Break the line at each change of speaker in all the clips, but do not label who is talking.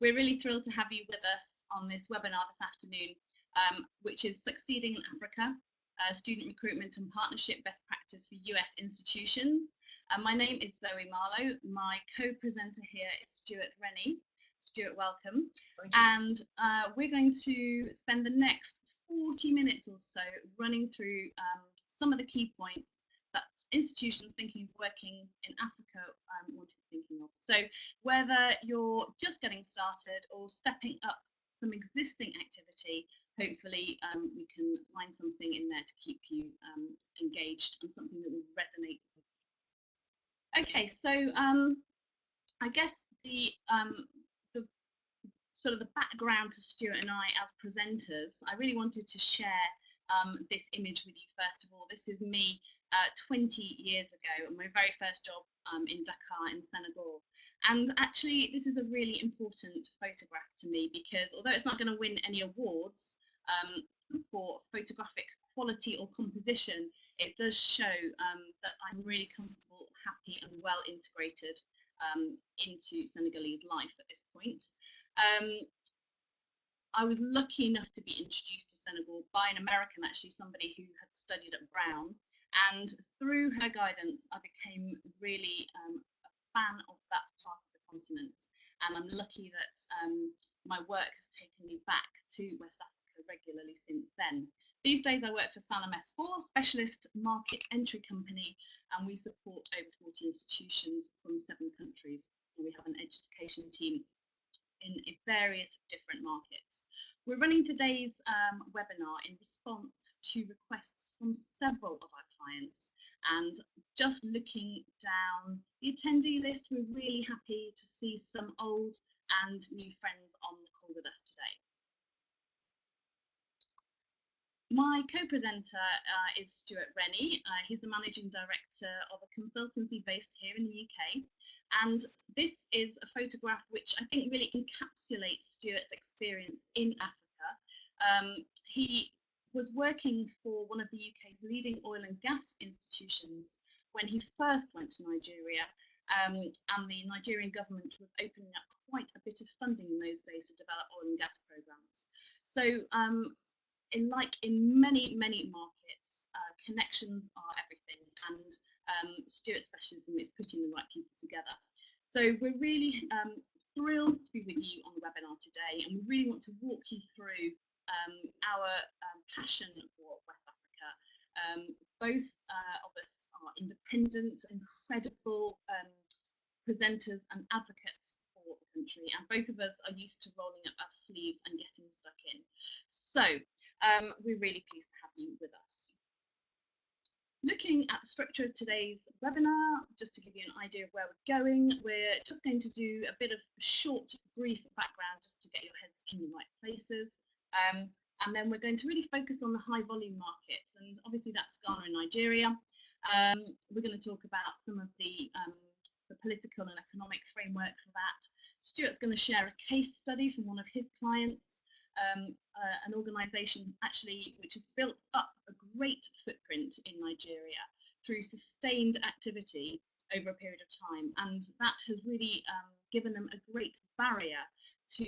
We're really thrilled to have you with us on this webinar this afternoon, which is Succeeding in Africa, Student Recruitment and Partnership Best Practice for US Institutions. My name is Zoe Marlowe. My co-presenter here is Stuart Rennie. Stuart, welcome. And we're going to spend the next 40 minutes or so running through some of the key points that institutions thinking of working in Africa want to be thinking of. So whether you're just getting started or stepping up some existing activity, hopefully we can find something in there to keep you engaged and something that will resonate with you. Okay, so I guess the sort of the background to Stuart and I as presenters, I really wanted to share this image with you first of all. This is me 20 years ago, and my very first job in Dakar in Senegal. And actually, this is a really important photograph to me because although it's not going to win any awards for photographic quality or composition, it does show that I'm really comfortable, happy, and well integrated into Senegalese life at this point. I was lucky enough to be introduced to Senegal by an American, actually, somebody who had studied at Brown. And through her guidance, I became really a fan of that part of the continent. And I'm lucky that my work has taken me back to West Africa regularly since then. These days, I work for Salam S4, specialist market entry company, and we support over 40 institutions from 7 countries. And we have an education team in various different markets. We're running today's webinar in response to requests from several of our clients, and just looking down the attendee list, we're really happy to see some old and new friends on the call with us today. My co-presenter is Stuart Rennie. He's the Managing Director of a consultancy based here in the UK. And this is a photograph which I think really encapsulates Stuart's experience in Africa. He was working for one of the UK's leading oil and gas institutions when he first went to Nigeria. And the Nigerian government was opening up quite a bit of funding in those days to develop oil and gas programs. So like in many markets, connections are everything, and Stuart's specialism is putting the right people together. So we're really thrilled to be with you on the webinar today, and we really want to walk you through our passion for West Africa. Both of us are independent, incredible presenters and advocates for the country, and both of us are used to rolling up our sleeves and getting stuck in. So we're really pleased to have you with us. Looking at the structure of today's webinar, just to give you an idea of where we're going, we're just going to do a bit of a short, brief background just to get your heads in the right places. And then we're going to really focus on the high volume markets, and obviously that's Ghana and Nigeria. We're going to talk about some of the political and economic framework for that. Stuart's going to share a case study from one of his clients, an organisation actually which has built up a great footprint in Nigeria through sustained activity over a period of time, and that has really given them a great barrier to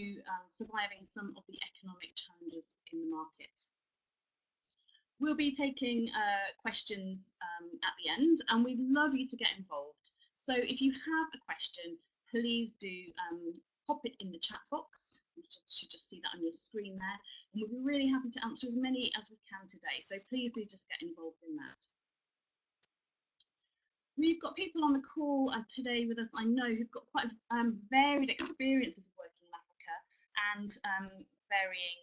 surviving some of the economic challenges in the market. We'll be taking questions at the end, and we'd love you to get involved. So if you have a question, please do pop it in the chat box. You should just see that on your screen there, and we'll be really happy to answer as many as we can today. So please do just get involved in that. We've got people on the call today with us, I know, who've got quite varied experiences of working in Africa and varying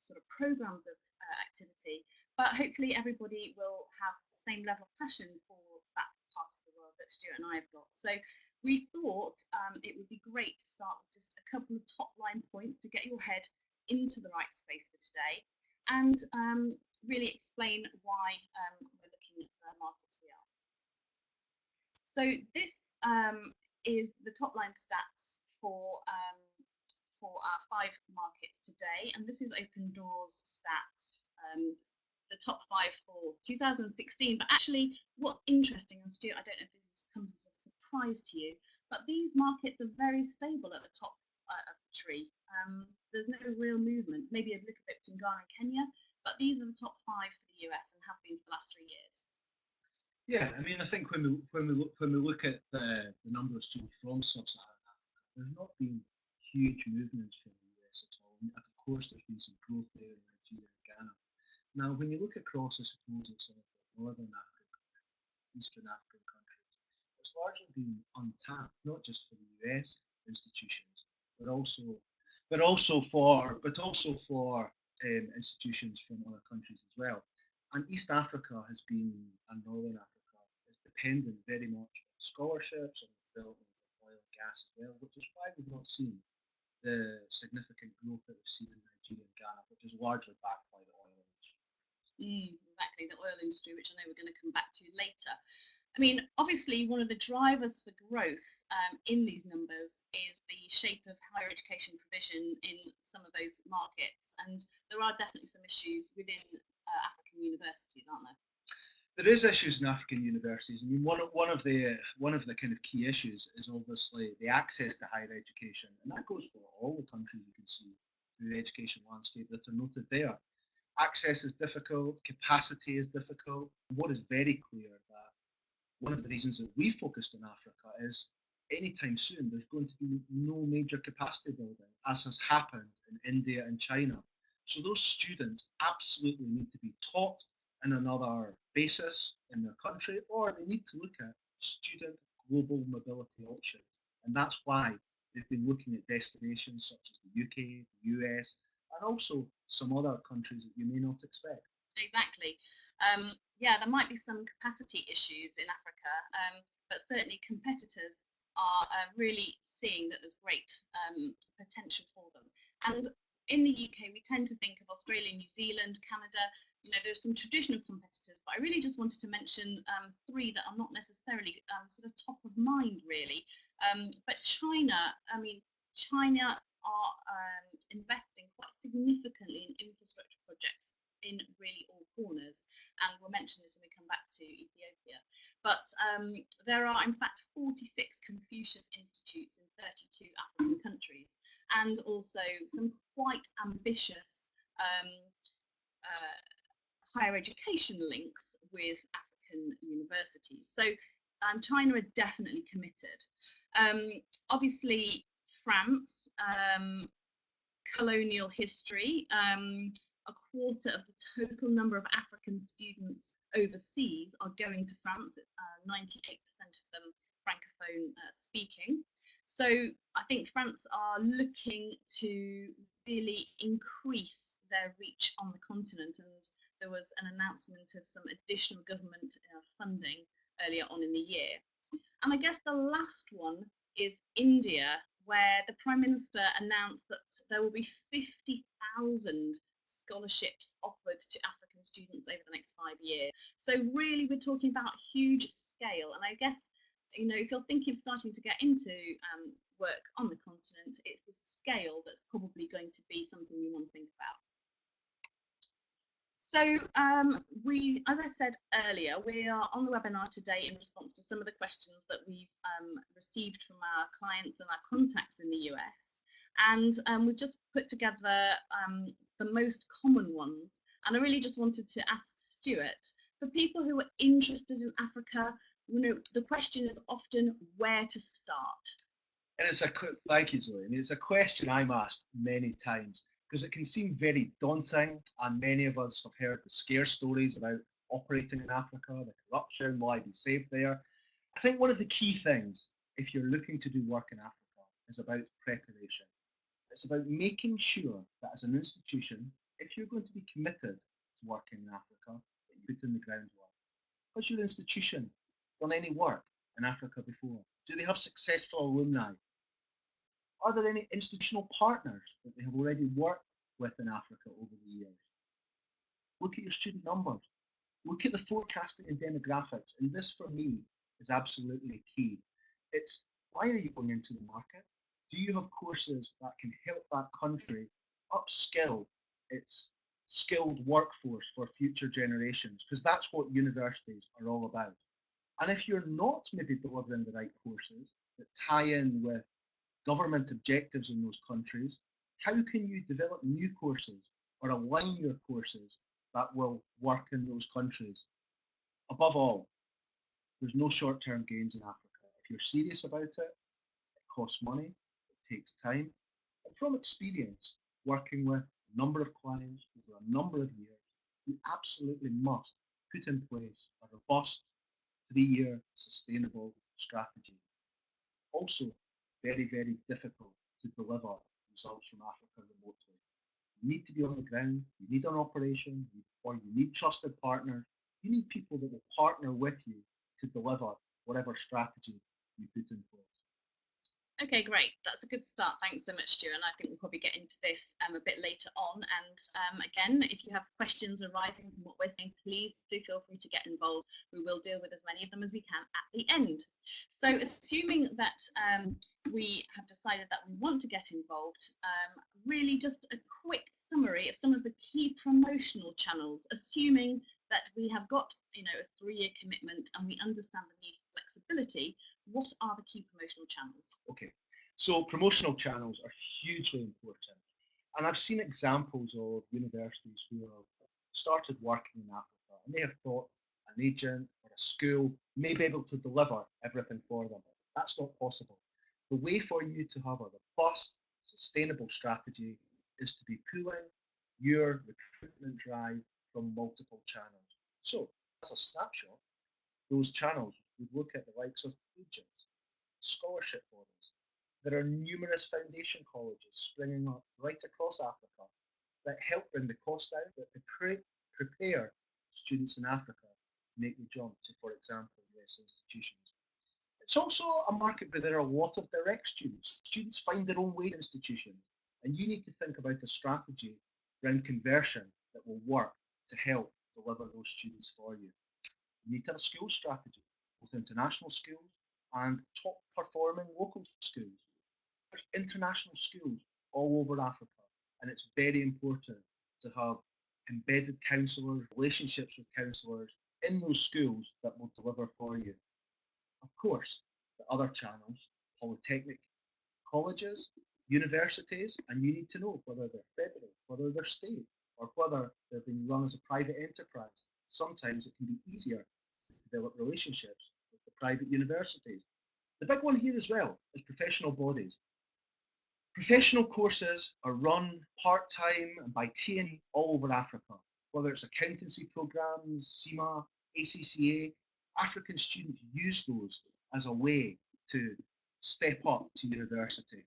sort of programs of activity, but hopefully everybody will have the same level of passion for that part of the world that Stuart and I have got. So we thought it would be great to start with just a couple of top line points to get your head into the right space for today, and really explain why we're looking at the markets we are. So this is the top line stats for our 5 markets today, and this is Open Doors stats, the top 5 for 2016. But actually, what's interesting, and Stuart, I don't know if this comes as a surprise to you, but these markets are very stable at the top of the tree. There's no real movement, maybe a little bit from Ghana and Kenya, but these are the top 5 for the US and have been for the last 3 years.
Yeah, I mean, I think when we look at the number of students from sub-Saharan Africa, there's not been huge movements from the US at all. And of course, there's been some growth there in Nigeria and Ghana. Now, when you look across, I suppose, at some of the northern African countries, Eastern African countries, it's largely been untapped, not just for the US institutions, but also for institutions from other countries as well. And East Africa has been, and Northern Africa is dependent very much on scholarships and development of oil and gas as well, which is why we've not seen the significant growth that we've seen in Nigeria and Ghana, which is largely backed by the oil industry.
Exactly, the oil industry, which I know we're going to come back to later. I mean, obviously, one of the drivers for growth in these numbers is the shape of higher education provision in some of those markets, and there are definitely some issues within African universities, aren't there?
There is issues in African universities. I mean, one of the kind of key issues is obviously the access to higher education, and that goes for all the countries you can see through the education landscape that are noted there. Access is difficult, capacity is difficult. What is very clear that one of the reasons that we focused on Africa is anytime soon there's going to be no major capacity building, as has happened in India and China. So those students absolutely need to be taught in another basis in their country, or they need to look at student global mobility options. And that's why they've been looking at destinations such as the UK, the US, and also some other countries that you may not expect.
Exactly. Yeah, there might be some capacity issues in Africa, but certainly competitors are really seeing that there's great potential for them. And in the UK, we tend to think of Australia, New Zealand, Canada. You know, there's some traditional competitors, but I really just wanted to mention 3 that are not necessarily sort of top of mind, really. But China, I mean, China are investing quite significantly in infrastructure projects in really all corners, and we'll mention this when we come back to Ethiopia. But there are in fact 46 Confucius Institutes in 32 African countries, and also some quite ambitious higher education links with African universities. So China are definitely committed. Obviously, France, colonial history, a quarter of the total number of African students overseas are going to France, 98% of them francophone speaking. So I think France are looking to really increase their reach on the continent, and there was an announcement of some additional government funding earlier on in the year. And I guess the last one is India, where the Prime Minister announced that there will be 50,000 scholarships offered to African students over the next 5 years. So really, we're talking about huge scale. And I guess, you know, if you're thinking of starting to get into work on the continent, it's the scale that's probably going to be something you want to think about. So as I said earlier, we are on the webinar today in response to some of the questions that we've received from our clients and our contacts in the US. And we've just put together the most common ones. And I really just wanted to ask Stuart, for people who are interested in Africa, you know, the question is often where to start.
And thank you, Zoe. I mean, it's a question I'm asked many times, because it can seem very daunting, and many of us have heard the scare stories about operating in Africa, the corruption, will I be safe there? I think one of the key things, if you're looking to do work in Africa, is about preparation. It's about making sure that as an institution, if you're going to be committed to working in Africa, that you put in the groundwork. Has your institution done any work in Africa before? Do they have successful alumni? Are there any institutional partners that they have already worked with in Africa over the years? Look at your student numbers. Look at the forecasting and demographics. And this, for me, is absolutely key. It's why are you going into the market? Do you have courses that can help that country upskill its skilled workforce for future generations? Because that's what universities are all about. And if you're not maybe delivering the right courses that tie in with government objectives in those countries, how can you develop new courses or align your courses that will work in those countries? Above all, there's no short-term gains in Africa. If you're serious about it, it costs money, it takes time. And from experience, working with a number of clients over a number of years, you absolutely must put in place a robust 3-year sustainable strategy. Also, very, very difficult to deliver results from Africa remotely. You need to be on the ground, you need an operation, or you need trusted partners. You need people that will partner with you to deliver whatever strategy you put in place.
Okay, great. That's a good start. Thanks so much, Stu. And I think we'll probably get into this a bit later on. And again, if you have questions arising from what we're saying, please do feel free to get involved. We will deal with as many of them as we can at the end. So assuming that we have decided that we want to get involved, really just a quick summary of some of the key promotional channels, assuming that we have got, a 3-year commitment and we understand the need for flexibility. What are the key promotional channels?
Okay, so promotional channels are hugely important. And I've seen examples of universities who have started working in Africa and they have thought an agent or a school may be able to deliver everything for them. That's not possible. The way for you to have a robust, sustainable strategy is to be pulling your recruitment drive from multiple channels. So, as a snapshot, those channels would look at the likes of agents, scholarship bodies. There are numerous foundation colleges springing up right across Africa that help bring the cost down, that prepare students in Africa to make the jump to, for example, US institutions. It's also a market where there are a lot of direct students. Students find their own way to institutions, and you need to think about a strategy around conversion that will work to help deliver those students for you. You need to have a skills strategy, both international schools and top performing local schools. There's international schools all over Africa, and it's very important to have embedded counsellors, relationships with counsellors in those schools that will deliver for you. Of course, the other channels, polytechnic colleges, universities, and you need to know whether they're federal, whether they're state, or whether they're being run as a private enterprise. Sometimes it can be easier to develop relationships with the private universities. The big one here as well is professional bodies. Professional courses are run part-time and by T&E all over Africa, whether it's accountancy programs, CIMA, ACCA. African students use those as a way to step up to university.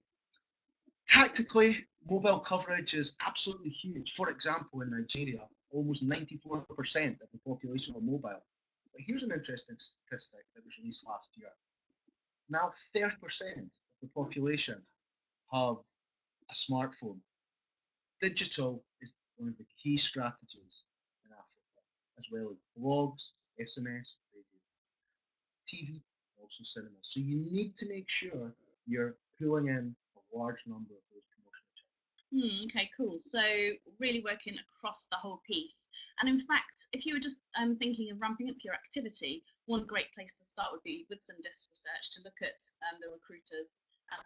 Tactically, mobile coverage is absolutely huge. For example, in Nigeria, almost 94% of the population are mobile. But here's an interesting statistic that was released last year. Now 30% of the population have a smartphone. Digital is one of the key strategies in Africa, as well as blogs, SMS, radio, TV, also cinema. So you need to make sure you're pulling in a large number of those promotional channels.
Okay, cool. So really working across the whole piece. And in fact, if you were just thinking of ramping up your activity, one great place to start would be with some desk research to look at the recruiters,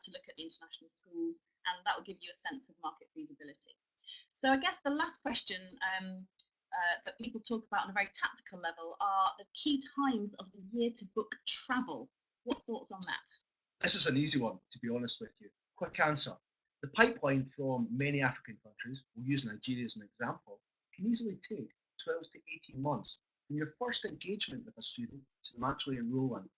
to look at the international schools, and that will give you a sense of market feasibility. So I guess the last question that people talk about on a very tactical level are the key times of the year to book travel. What thoughts on that?
This is an easy one, to be honest with you. Quick answer. The pipeline from many African countries, we'll use Nigeria as an example, can easily take 12 to 18 months from your first engagement with a student to them actually enrolling.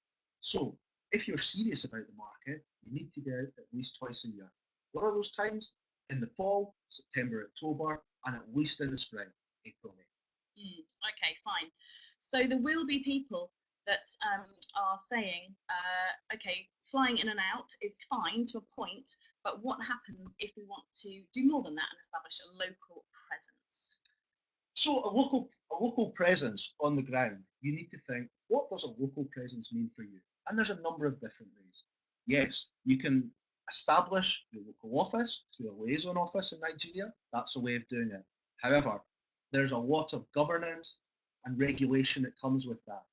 So, if you're serious about the market, you need to be out at least twice a year. What are those times? In the fall, September, October, and at least in the spring, April, May.
Okay, fine. So there will be people that are saying, okay, flying in and out is fine to a point, but what happens if we want to do more than that and establish a local presence?
So a local presence on the ground, you need to think, what does a local presence mean for you? And there's a number of different ways. Yes, you can establish your local office through a liaison office in Nigeria. That's a way of doing it. However, there's a lot of governance and regulation that comes with that.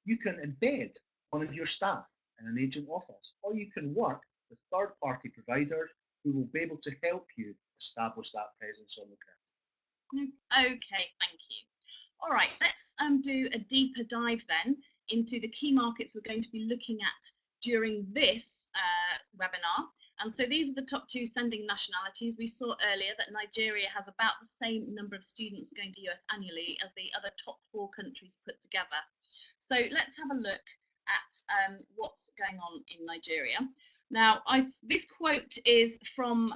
You can embed one of your staff in an agent office, or you can work with third-party providers who will be able to help you establish that presence on the ground.
Okay, thank you. All right, let's do a deeper dive then into the key markets we're going to be looking at during this webinar. And so these are the top 2 sending nationalities. We saw earlier that Nigeria has about the same number of students going to US annually as the other top 4 countries put together. So let's have a look at what's going on in Nigeria. Now, this quote is from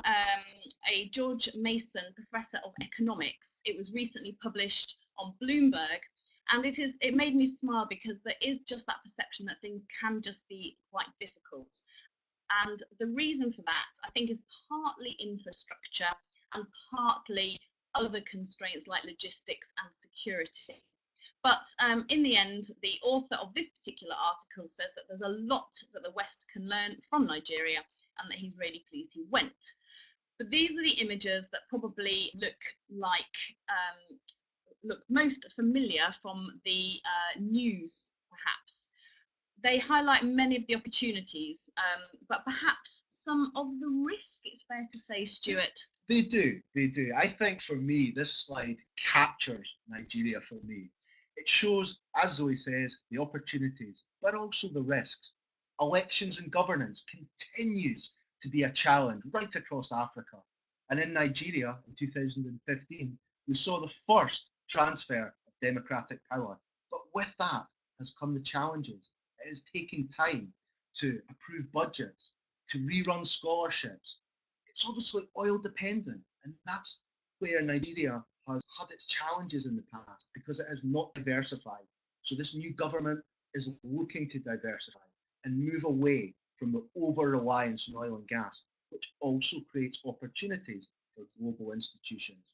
a George Mason Professor of Economics. It was recently published on Bloomberg, and it made me smile because there is just that perception that things can just be quite difficult. And the reason for that, I think, is partly infrastructure and partly other constraints like logistics and security. But in the end, the author of this particular article says that there's a lot that the West can learn from Nigeria and that he's really pleased he went. But these are the images that probably look most familiar from the news, perhaps. They highlight many of the opportunities, but perhaps some of the risk, it's fair to say, Stuart.
They do. I think for me, this slide captures Nigeria for me. It shows, as Zoe says, the opportunities, but also the risks. Elections and governance continues to be a challenge right across Africa. And in Nigeria in 2015, we saw the first transfer of democratic power. But with that has come the challenges. It is taking time to approve budgets, to rerun scholarships. It's obviously oil dependent, and that's where Nigeria has had its challenges in the past because it has not diversified. So this new government is looking to diversify and move away from the over-reliance on oil and gas, which also creates opportunities for global institutions.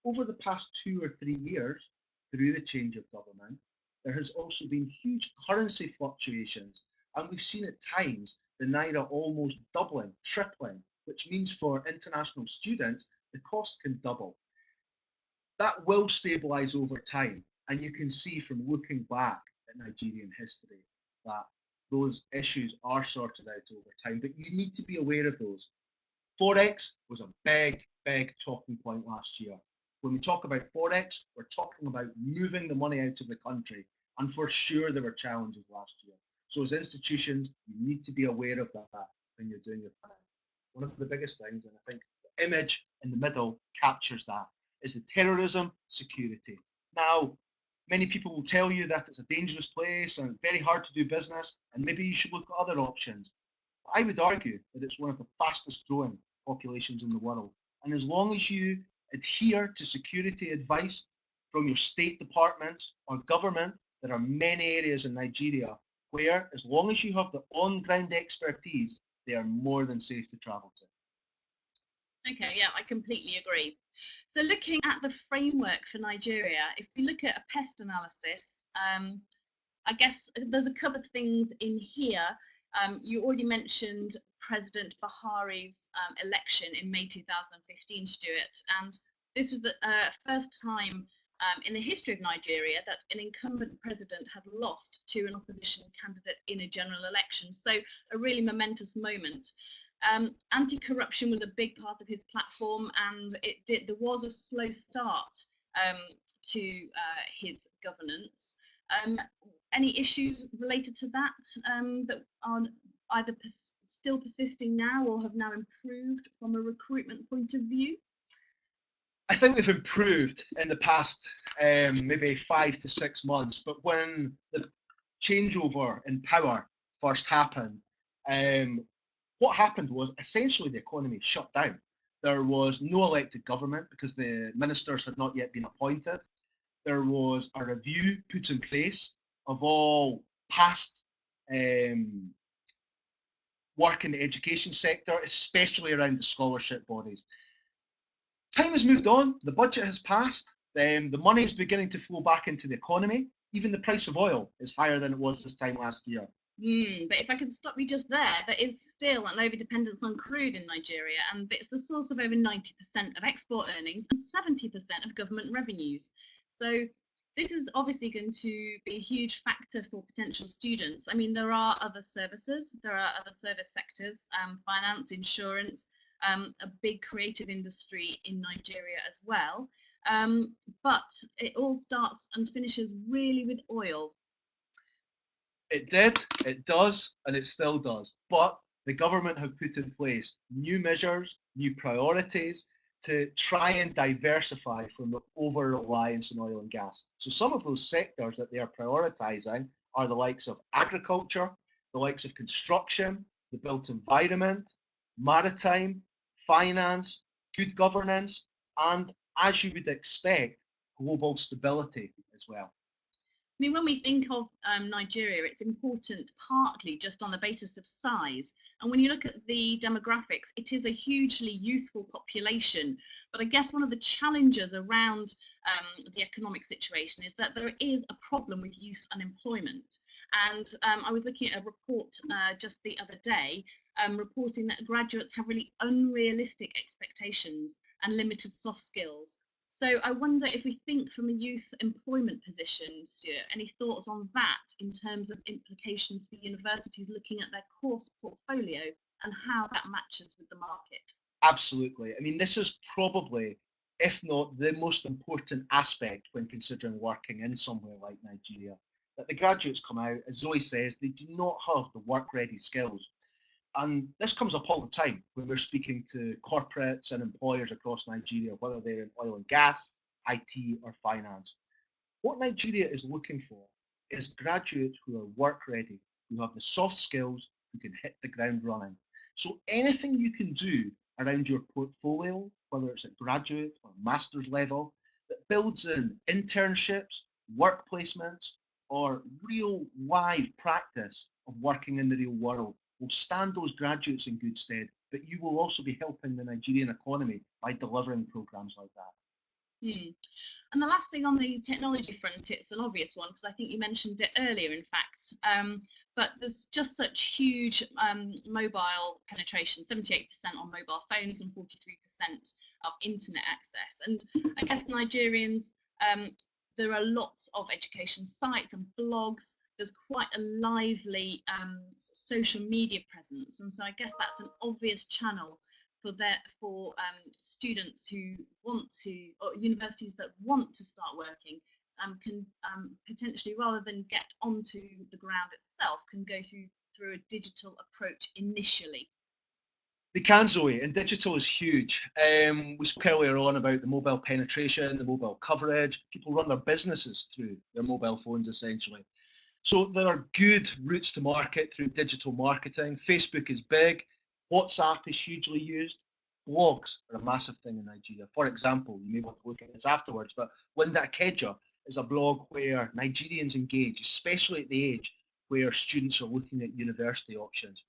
Over the past 2 or 3 years, through the change of government, there has also been huge currency fluctuations, and we've seen at times the Naira almost doubling, tripling, which means for international students, the cost can double. That will stabilise over time, and you can see from looking back at Nigerian history that those issues are sorted out over time, but you need to be aware of those. Forex was a big talking point last year. When we talk about Forex, we're talking about moving the money out of the country, and for sure there were challenges last year. So as institutions, you need to be aware of that when you're doing your planning. One of the biggest things, and I think the image in the middle captures that, is the terrorism security. Now, many people will tell you that it's a dangerous place and very hard to do business, and maybe you should look at other options. I would argue that it's one of the fastest growing populations in the world. And as long as you adhere to security advice from your state department or government, there are many areas in Nigeria where, as long as you have the on-ground expertise, they are more than safe to travel to.
Okay, yeah, I completely agree. So looking at the framework for Nigeria, if we look at a pest analysis, I guess there's a couple of things in here. You already mentioned President Buhari's election in May 2015, Stuart, and this was the first time in the history of Nigeria that an incumbent president had lost to an opposition candidate in a general election. So a really momentous moment. Anti-corruption was a big part of his platform, and there was a slow start to his governance. Any issues related to that that are either still persisting now or have now improved from a recruitment point of view?
I think they've improved in the past maybe 5 to 6 months, but when the changeover in power first happened, what happened was essentially the economy shut down. There was no elected government because the ministers had not yet been appointed. There was a review put in place of all past work in the education sector, especially around the scholarship bodies. Time has moved on, the budget has passed, the money is beginning to flow back into the economy. Even the price of oil is higher than it was this time last year.
But if I can stop you just there is still an over-dependence on crude in Nigeria, and it's the source of over 90% of export earnings and 70% of government revenues. So This is obviously going to be a huge factor for potential students. I mean, there are other services, there are other service sectors, finance, insurance, a big creative industry in Nigeria as well. But it all starts and finishes really with oil.
It did, it does, and it still does. But the government have put in place new measures, new priorities to try and diversify from the over reliance on oil and gas. So some of those sectors that they are prioritising are the likes of agriculture, the likes of construction, the built environment, maritime, finance, good governance, and as you would expect, global stability as well.
I mean, when we think of Nigeria, it's important partly just on the basis of size. And when you look at the demographics, it is a hugely youthful population. But I guess one of the challenges around the economic situation is that there is a problem with youth unemployment. And I was looking at a report just the other day reporting that graduates have really unrealistic expectations and limited soft skills. So I wonder if we think from a youth employment position, Stuart, any thoughts on that in terms of implications for universities looking at their course portfolio and how that matches with the market?
Absolutely. I mean, this is probably, if not the most important aspect when considering working in somewhere like Nigeria. That the graduates come out, as Zoe says, they do not have the work ready skills. And this comes up all the time when we're speaking to corporates and employers across Nigeria, whether they're in oil and gas, IT, or finance. What Nigeria is looking for is graduates who are work ready, who have the soft skills, who can hit the ground running. So anything you can do around your portfolio, whether it's at graduate or master's level, that builds in internships, work placements, or real live practice of working in the real world will stand those graduates in good stead, but you will also be helping the Nigerian economy by delivering programs like that.
Hmm. And the last thing on the technology front, it's an obvious one because I think you mentioned it earlier, in fact. But there's just such huge mobile penetration, 78% on mobile phones and 43% of internet access. And I guess Nigerians, there are lots of education sites and blogs. There's quite a lively social media presence. And so I guess that's an obvious channel for students who want to, or universities that want to start working, can potentially, rather than get onto the ground itself, can go through a digital approach initially.
They can, Zoe, and digital is huge. We spoke earlier on about the mobile penetration, the mobile coverage. People run their businesses through their mobile phones, essentially. So there are good routes to market through digital marketing. Facebook is big. WhatsApp is hugely used. Blogs are a massive thing in Nigeria. For example, you may want to look at this afterwards, but Linda Akeja is a blog where Nigerians engage, especially at the age where students are looking at university options.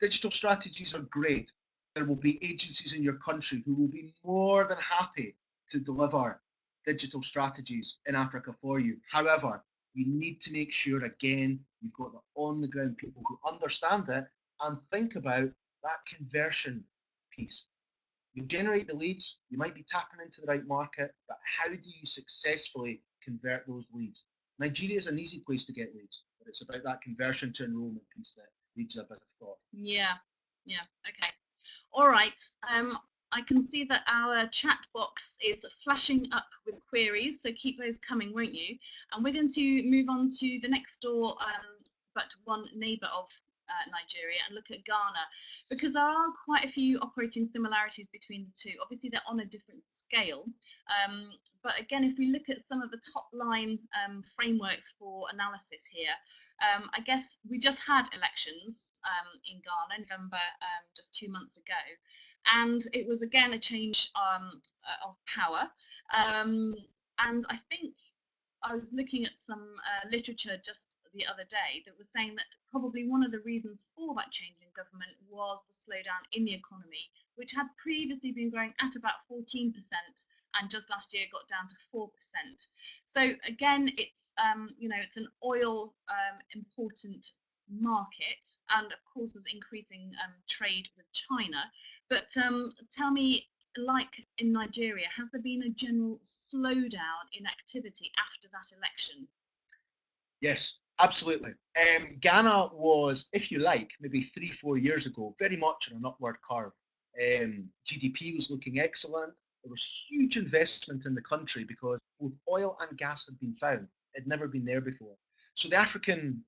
Digital strategies are great. There will be agencies in your country who will be more than happy to deliver digital strategies in Africa for you. However, you need to make sure, again, you've got the on the ground people who understand it and think about that conversion piece. You generate the leads, you might be tapping into the right market, but how do you successfully convert those leads? Nigeria is an easy place to get leads, but it's about that conversion to enrollment piece that needs a bit of thought.
Yeah, okay. All right. I can see that our chat box is flashing up with queries, so keep those coming, won't you? And we're going to move on to the next door, but one neighbour of Nigeria, and look at Ghana, because there are quite a few operating similarities between the two. Obviously, they're on a different scale, but again, if we look at some of the top line frameworks for analysis here, I guess we just had elections in Ghana in November, just 2 months ago, and it was again a change of power, and I think I was looking at some literature just the other day that was saying that probably one of the reasons for that change in government was the slowdown in the economy, which had previously been growing at about 14% and just last year got down to 4%. So again, it's it's an oil important market, and of course there's increasing trade with China. But tell me, like in Nigeria, has there been a general slowdown in activity after that election?
Yes, absolutely. Ghana was, if you like, maybe 3, 4 years ago, very much on an upward curve. GDP was looking excellent. There was huge investment in the country because both oil and gas had been found. It had never been there before. So the African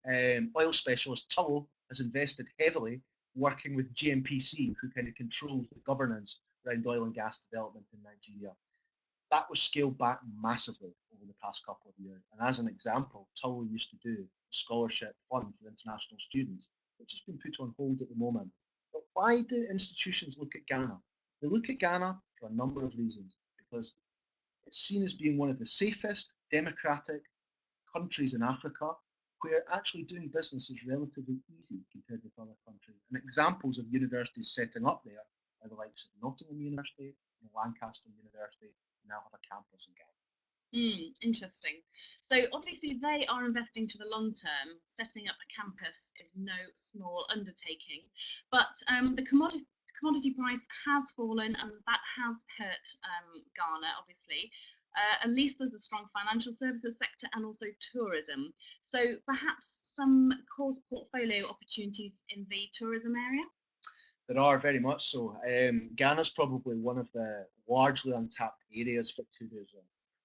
oil specialist Tullow has invested heavily working with GMPC, who kind of controls the governance around oil and gas development in Nigeria. That was scaled back massively over the past couple of years. And as an example, Tullow used to do a scholarship fund for international students, which has been put on hold at the moment. But why do institutions look at Ghana? They look at Ghana for a number of reasons, because it's seen as being one of the safest, democratic countries in Africa where actually doing business is relatively easy compared with other countries. And examples of universities setting up there are the likes of Nottingham University and Lancaster University, now have a campus in Ghana.
Interesting. So obviously they are investing for the long term. Setting up a campus is no small undertaking, but the commodity price has fallen, and that has hurt Ghana, obviously. At least there's a strong financial services sector and also tourism. So perhaps some course portfolio opportunities in the tourism area?
There are very much so. Ghana's probably one of the largely untapped areas for tourism.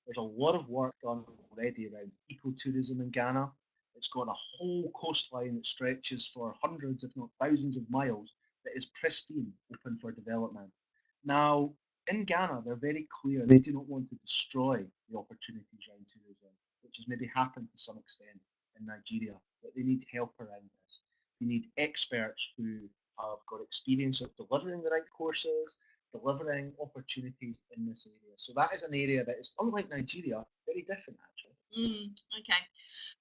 There's a lot of work done already around ecotourism in Ghana. It's got a whole coastline that stretches for hundreds, if not thousands, of miles that is pristine, open for development. Now, in Ghana, they're very clear they do not want to destroy the opportunities around tourism, which has maybe happened to some extent in Nigeria, but they need help around this. They need experts who have got experience of delivering the right courses, delivering opportunities in this area. So that is an area that is, unlike Nigeria, very different actually.
Okay.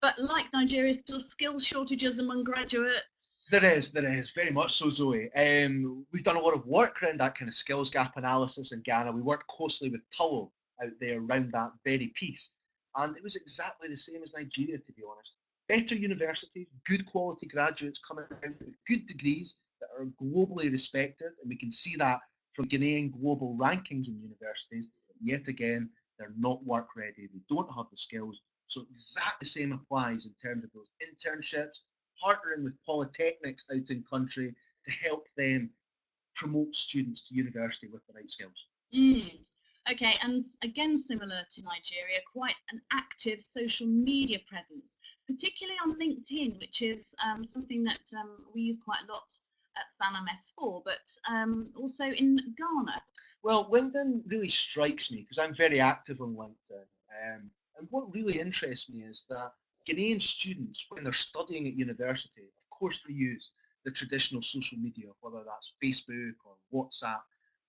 But like Nigeria, still skills shortages among graduates?
There is very much so, Zoe. We've done a lot of work around that kind of skills gap analysis in Ghana. We worked closely with Tullow out there around that very piece. And it was exactly the same as Nigeria, to be honest. Better universities, good quality graduates coming out with good degrees that are globally respected. And we can see that from Ghanaian global rankings in universities. But yet again, they're not work ready. They don't have the skills. So exactly the same applies in terms of those internships, partnering with polytechnics out in country to help them promote students to university with the right skills.
Okay, and again, similar to Nigeria, quite an active social media presence, particularly on LinkedIn, which is something that we use quite a lot at SANMS 4, but also in Ghana.
Well, LinkedIn really strikes me because I'm very active on LinkedIn. And what really interests me is that Ghanaian students, when they're studying at university, of course they use the traditional social media, whether that's Facebook or WhatsApp.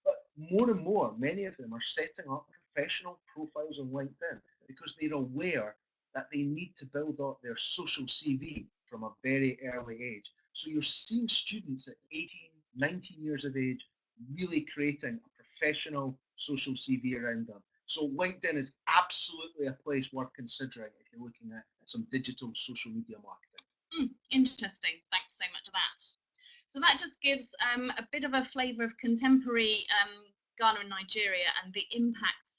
But more and more, many of them are setting up professional profiles on LinkedIn because they're aware that they need to build up their social CV from a very early age. So you're seeing students at 18, 19 years of age really creating a professional social CV around them. So LinkedIn is absolutely a place worth considering if you're looking at some digital social media marketing.
Interesting. Thanks so much for that. So that just gives a bit of a flavour of contemporary Ghana and Nigeria and the impact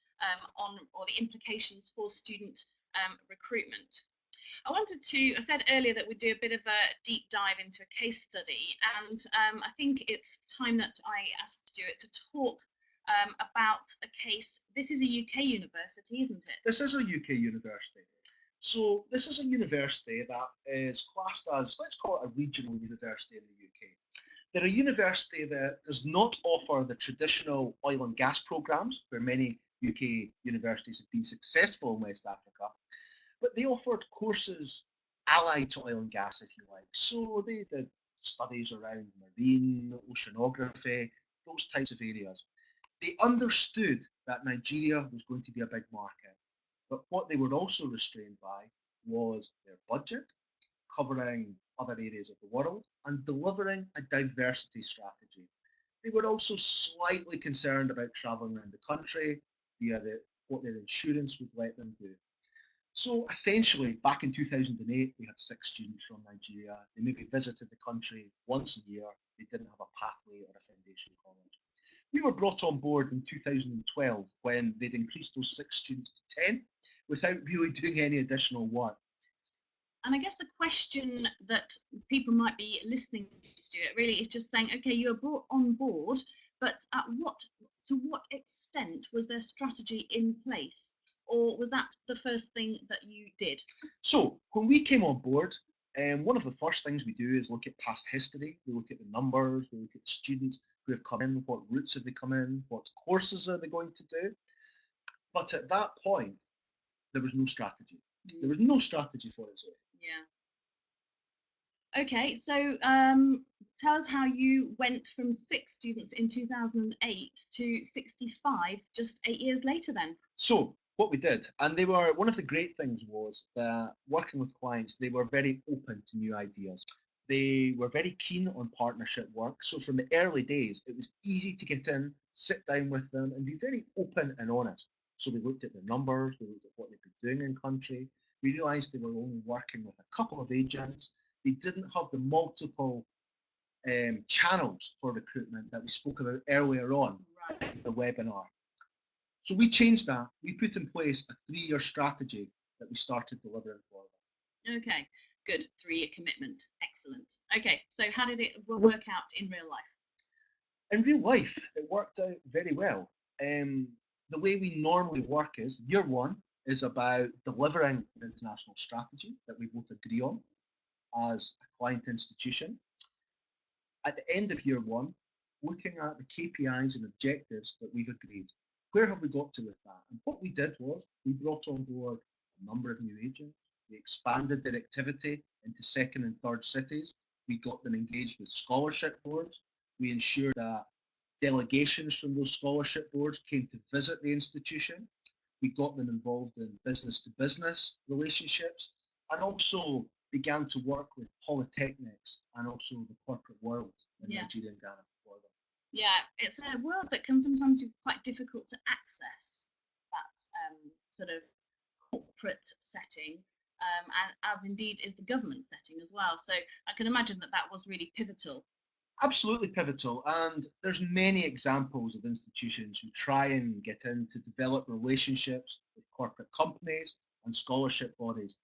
on or the implications for student recruitment. I said earlier that we'd do a bit of a deep dive into a case study, and I think it's time that I asked Stuart to talk about a case. This is a UK university, isn't it?
This is a UK university. So this is a university that is classed as, let's call it a regional university in the UK. They're a university that does not offer the traditional oil and gas programmes, where many UK universities have been successful in West Africa, but they offered courses allied to oil and gas, if you like. So they did studies around marine, oceanography, those types of areas. They understood that Nigeria was going to be a big market, but what they were also restrained by was their budget, covering other areas of the world, and delivering a diversity strategy. They were also slightly concerned about travelling around the country via what their insurance would let them do. So essentially, back in 2008, we had 6 students from Nigeria. They maybe visited the country once a year. They didn't have a pathway or a foundation college. We were brought on board in 2012 when they'd increased those 6 students to 10 without really doing any additional work.
And I guess the question that people might be listening to, Stuart, really is just saying, okay, you were brought on board, but to what extent was their strategy in place? Or was that the first thing that you did?
So when we came on board, one of the first things we do is look at past history. We look at the numbers, we look at the students who have come in, what routes have they come in, what courses are they going to do. But at that point, there was no strategy. There was no strategy for it.
Yeah. Okay, so tell us how you went from 6 students in 2008 to 65 just 8 years later then.
So what we did, and they were, one of the great things was that working with clients, they were very open to new ideas. They were very keen on partnership work. So from the early days, it was easy to get in, sit down with them, and be very open and honest. So we looked at the numbers, we looked at what they'd been doing in country. We realised they were only working with a couple of agents. They didn't have the multiple channels for recruitment that we spoke about earlier on in the webinar. So we changed that. We put in place a 3-year strategy that we started delivering for them.
Okay, good. 3-year commitment. Excellent. Okay, so how did it work out in real life?
In real life, it worked out very well. The way we normally work is year one is about delivering an international strategy that we both agree on as a client institution. At the end of year one, looking at the KPIs and objectives that we've agreed. Where have we got to with that? And what we did was we brought on board a number of new agents. We expanded their activity into second and third cities. We got them engaged with scholarship boards. We ensured that delegations from those scholarship boards came to visit the institution. We got them involved in business to business relationships and also began to work with polytechnics and also the corporate world in Nigeria and Ghana for them.
Yeah, it's a world that can sometimes be quite difficult to access, that sort of corporate setting, and as indeed is the government setting as well. So I can imagine that that was really pivotal.
Absolutely pivotal, and there's many examples of institutions who try and get in to develop relationships with corporate companies and scholarship bodies.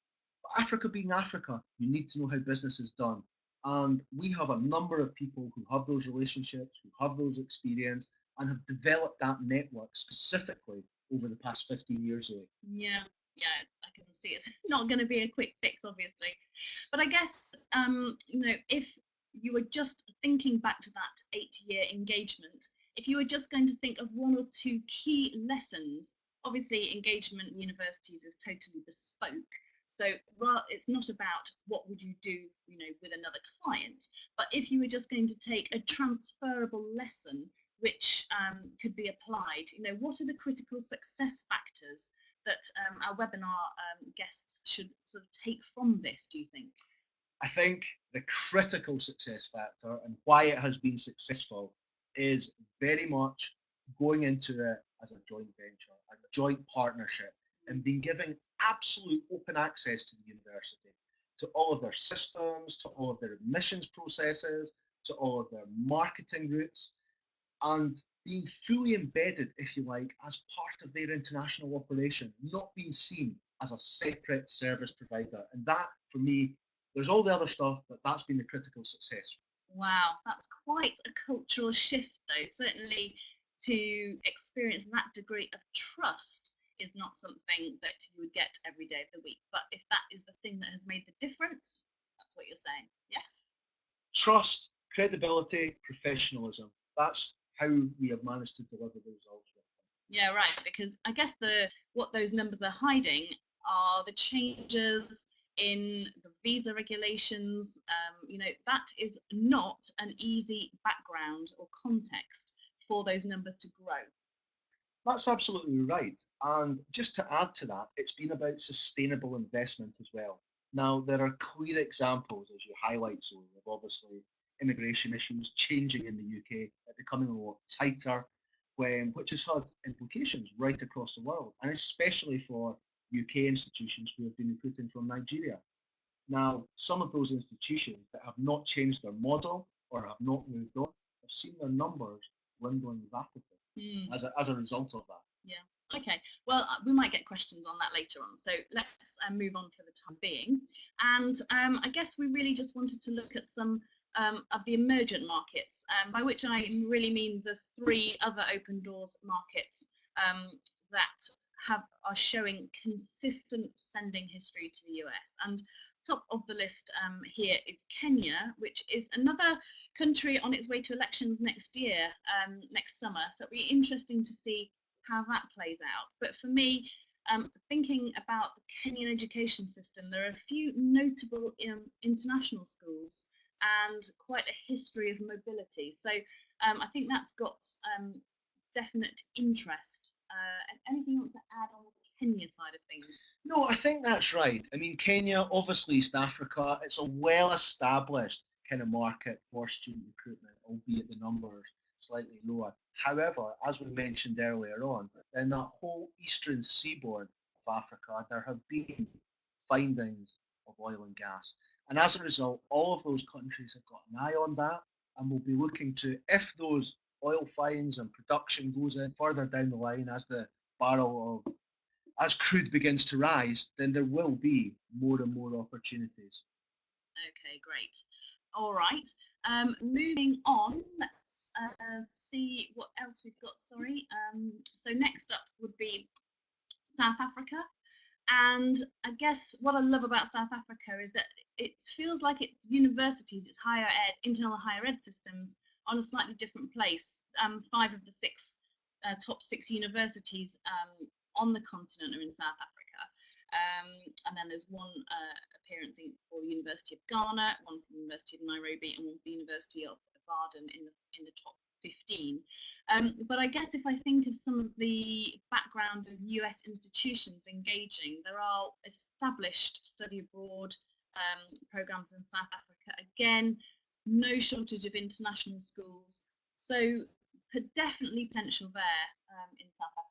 But Africa being Africa, you need to know how business is done. And we have a number of people who have those relationships, who have those experience, and have developed that network specifically over the past 15 years.
Yeah, I can see it's not going to be a quick fix, obviously. But I guess, if you were just thinking back to that 8-year engagement, if you were just going to think of 1 or 2 key lessons, obviously engagement in universities is totally bespoke. So it's not about what would you do, with another client, but if you were just going to take a transferable lesson which could be applied, what are the critical success factors that our webinar guests should sort of take from this, do you think?
I think the critical success factor and why it has been successful is very much going into it as a joint venture, a joint partnership, and being given absolute open access to the university, to all of their systems, to all of their admissions processes, to all of their marketing routes, and being fully embedded, if you like, as part of their international operation, not being seen as a separate service provider. And that, for me, there's all the other stuff, but that's been the critical success.
Wow, that's quite a cultural shift, though. Certainly, to experience that degree of trust is not something that you would get every day of the week. But if that is the thing that has made the difference, that's what you're saying. Yes?
Trust, credibility, professionalism. That's how we have managed to deliver the results.
Yeah, right. Because I guess what those numbers are hiding are the changes in the visa regulations. That is not an easy background or context for those numbers to grow.
That's absolutely right. And just to add to that, it's been about sustainable investment as well. Now, there are clear examples, as you highlight, Zoe, of obviously immigration issues changing in the UK, becoming a lot tighter, which has had implications right across the world, and especially for UK institutions who have been recruiting from Nigeria. Now, some of those institutions that have not changed their model or have not moved on have seen their numbers dwindling rapidly
Mm.
as a result of that.
Yeah. Okay. Well, we might get questions on that later on. So let's move on for the time being. And I guess we really just wanted to look at some of the emergent markets, by which I really mean the 3 other open doors markets that are showing consistent sending history to the US. And top of the list here is Kenya, which is another country on its way to elections next year, next summer. So it'll be interesting to see how that plays out. But for me, thinking about the Kenyan education system, there are a few notable international schools and quite a history of mobility. So I think that's got definite interest. And anything you want to add on the Kenya side of things?
No, I think that's right. I mean, Kenya, obviously East Africa, it's a well-established kind of market for student recruitment, albeit the numbers slightly lower. However, as we mentioned earlier on, in that whole eastern seaboard of Africa, there have been findings of oil and gas. And as a result, all of those countries have got an eye on that and will be looking to, if those oil finds and production goes in further down the line as the barrel of as crude begins to rise, then there will be more and more opportunities.
Okay, great. All right. Moving on, let's see what else we've got. Sorry. So next up would be South Africa. And I guess what I love about South Africa is that it feels like it's universities, it's higher ed, internal higher ed systems on a slightly different place. 5 of the 6 top 6 universities on the continent are in South Africa. And then there's one appearance for the University of Ghana, one for the University of Nairobi, and one for the University of Ibadan in the top 15. But I guess if I think of some of the background of US institutions engaging, there are established study abroad programs in South Africa. Again, no shortage of international schools. So definitely potential there in South Africa.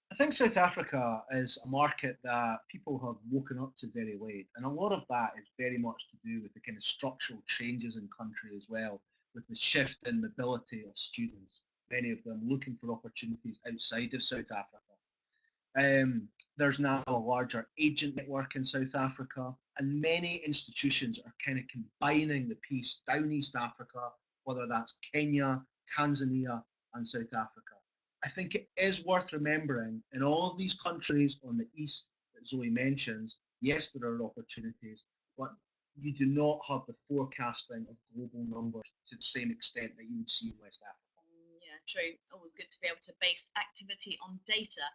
I think South Africa is a market that people have woken up to very late, and a lot of that is very much to do with the kind of structural changes in country as well, with the shift in mobility of students, many of them looking for opportunities outside of South Africa. There's now a larger agent network in South Africa, and many institutions are kind of combining the piece down East Africa, whether that's Kenya, Tanzania, and South Africa. I think it is worth remembering in all of these countries on the east that Zoe mentions, yes, there are opportunities, but you do not have the forecasting of global numbers to the same extent that you would see in West Africa.
Yeah, true. Always good to be able to base activity on data.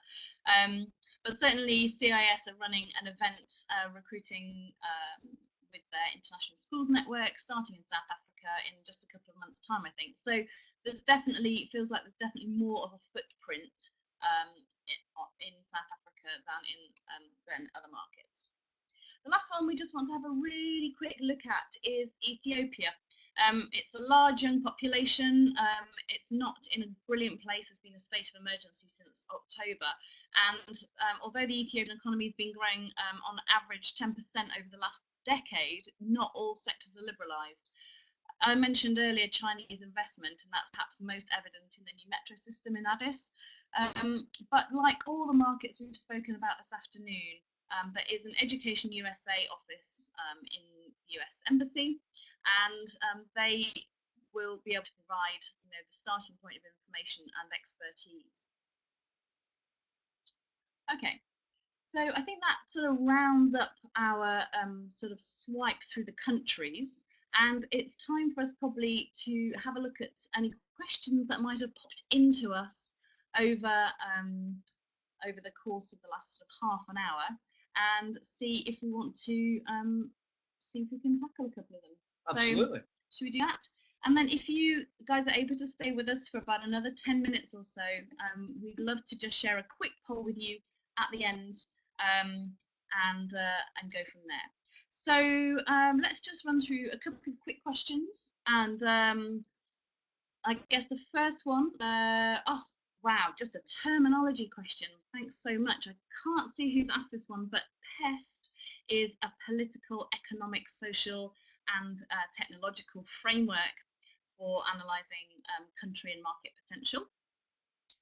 But certainly CIS are running an event recruiting with their International Schools Network starting in South Africa in just a couple of months' time, I think. So there's definitely, it feels like there's definitely more of a footprint in South Africa than other markets. The last one we just want to have a really quick look at is Ethiopia. It's a large young population. It's not in a brilliant place. It's been a state of emergency since October. And although the Ethiopian economy has been growing on average 10% over the last decade, not all sectors are liberalised. I mentioned earlier Chinese investment, and that's perhaps most evident in the new metro system in Addis. But like all the markets we've spoken about this afternoon, there is an Education USA office in the US Embassy, and they will be able to provide, the starting point of information and expertise. Okay, so I think that sort of rounds up our sort of swipe through the countries, and it's time for us probably to have a look at any questions that might have popped into us over the course of the last sort of half an hour, and see if we want to see if we can tackle a couple of them.
Absolutely.
So, should we do that? And then if you guys are able to stay with us for about another 10 minutes or so, we'd love to just share a quick poll with you at the end and go from there. So let's just run through a couple of quick questions, and I guess the first one, oh wow, just a terminology question. Thanks so much. I can't see who's asked this one, but PEST is a political, economic, social and technological framework for analysing country and market potential.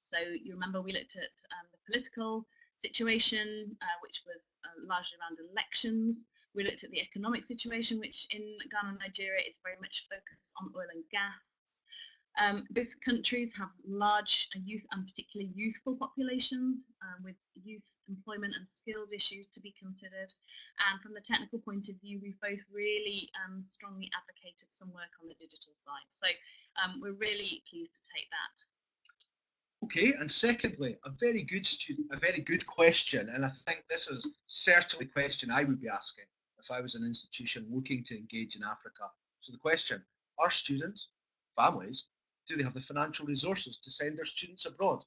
So you remember we looked at the political situation, which was largely around elections. We looked at the economic situation, which in Ghana and Nigeria is very much focused on oil and gas. Both countries have large youth and particularly youthful populations with youth employment and skills issues to be considered. And from the technical point of view, we've both really strongly advocated some work on the digital side. So we're really pleased to take that.
Okay, and secondly, a very good question, and I think this is certainly a question I would be asking if I was an institution looking to engage in Africa. So the question, are students, families, do they have the financial resources to send their students abroad?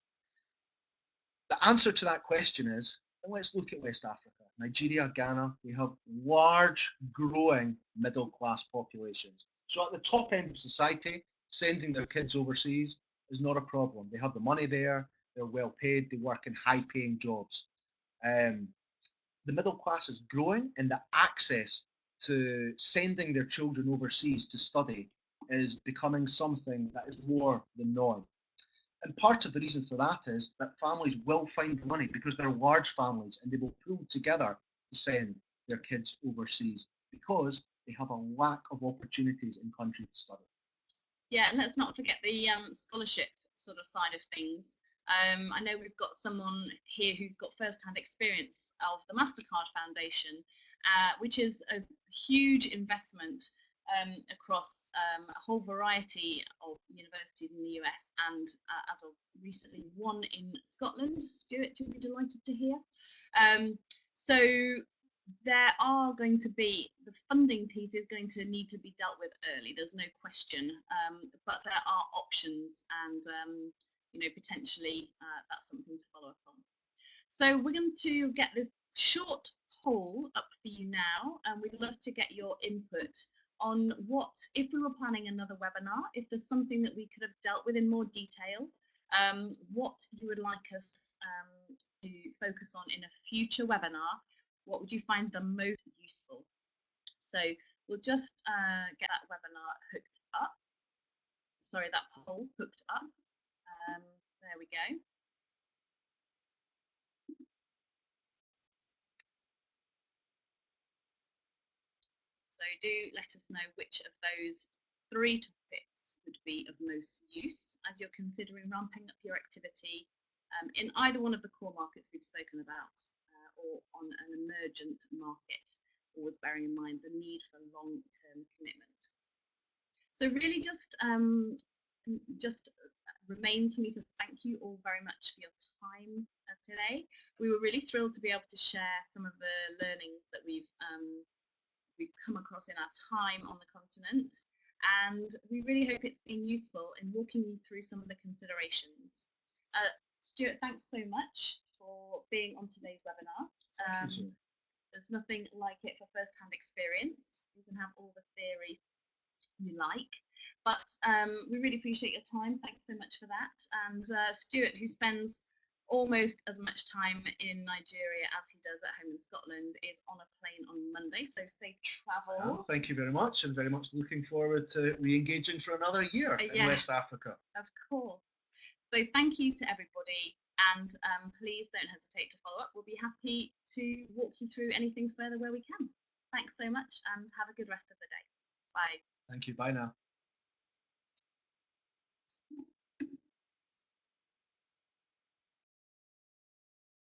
The answer to that question is, and let's look at West Africa. Nigeria, Ghana, we have large, growing middle class populations. So at the top end of society, sending their kids overseas is not a problem. They have the money there, they're well paid, they work in high paying jobs. The middle class is growing, and the access to sending their children overseas to study is becoming something that is more the norm. And part of the reason for that is that families will find the money because they're large families and they will pool together to send their kids overseas because they have a lack of opportunities in country to study.
Yeah, and let's not forget the scholarship sort of side of things. I know we've got someone here who's got first-hand experience of the MasterCard Foundation, which is a huge investment across a whole variety of universities in the US, and as of recently one in Scotland. Stuart, you'll be delighted to hear. So there are going to be, the funding piece is going to need to be dealt with early, there's no question, but there are options, and you know, potentially that's something to follow up on. So we're going to get this short poll up for you now, and we'd love to get your input on what, if we were planning another webinar, if there's something that we could have dealt with in more detail, what you would like us to focus on in a future webinar. What would you find the most useful? So we'll just get that webinar hooked up. Sorry, that poll hooked up. There we go. So do let us know which of those 3 topics would be of most use as you're considering ramping up your activity in either one of the core markets we've spoken about, or on an emergent market, always bearing in mind the need for long-term commitment. So really just remains for me to thank you all very much for your time today. We were really thrilled to be able to share some of the learnings that we've come across in our time on the continent, and we really hope it's been useful in walking you through some of the considerations. Stuart, thanks so much for being on today's webinar. There's nothing like it for first-hand experience. You can have all the theory you like, but we really appreciate your time. Thanks so much for that. And Stuart, who spends almost as much time in Nigeria as he does at home in Scotland, is on a plane on Monday, so safe travel.
Thank you very much, and very much looking forward to re-engaging for another year in West Africa.
Of course. So thank you to everybody, and please don't hesitate to follow up. We'll be happy to walk you through anything further where we can. Thanks so much, and have a good rest of the day. Bye.
Thank you. Bye now.